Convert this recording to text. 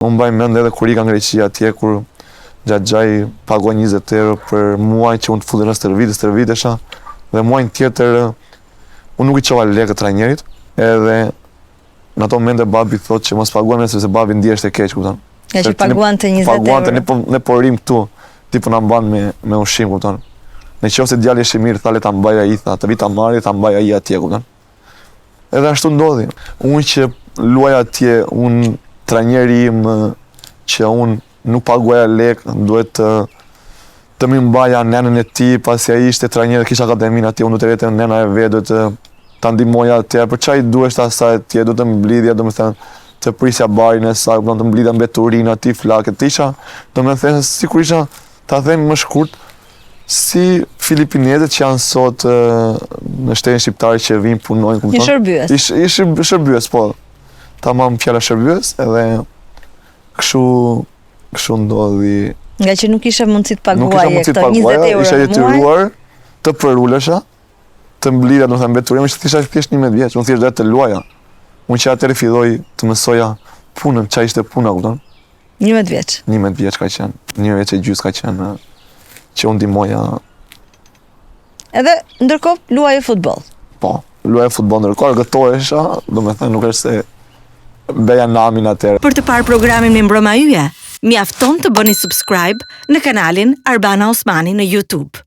Unë mbaj mend edhe kur ika në Greqi atje, kur Xhaxhai pagoi 20 euro për muaj që unë të futem në stërvitesha, dhe muajin tjetër unë nuk i çova lekë trajnerit, edhe në ato momente babi thotë që mos paguam sepse babi ndihej të keq, kupton. Ja që paguante 20 euro. Paguante ne po rim këtu, tipo na mban me ushqim, kupton. Nëse djali është i mirë, tha le ta mbaj ai, tha, të vi ta marrë, ta mbaj ai atje, kupton. Edhe ashtu ndodhi. Unë që luaj atje, unë trajneri im që unë nuk paguaja lek, duhet të më mbaja nenën e tij, pasi ai ishte trajner, kisha akademinë atje, unë duhet të vete nena e vet, duhet ta ndihmoja atje, për çaj duhesh asaj atje, duhet të mblidhja, domethënë të prisja barin e saj, të mblidha mbeturinë aty flakët isha, domethënë sikur isha, ta them më shkurt, si filipinezët që janë sot në shtetin shqiptar që vinë punojnë, kupton? Një shërbyes. Ishte shërbyes, po. Tamam fjala shërbyes, edhe kështu ndodhi. Nga që nuk ishe mundësi të paguaje këto 20 euro isha në muaj. detyruar të përulesha, të mblidha, domethënë mbeturinë, më isha thjesht 11 vjeç, unë thjesht të luaja. Unë që atëherë filloi të mësoja punën, çfarë ishte puna, kupton? 11 vjeç. 11 vjeç ka qenë, 11 vjeç e gjys ka qenë që unë ndihmoja. Edhe ndërkohë luaje futboll. Po, luaja futboll ndërkohë, gëtohesha, domethënë nuk është se beja namin atëherë. Për të parë programin me Mbrëma Yje, mjafton të bëni subscribe në kanalin Arbana Osmani në YouTube.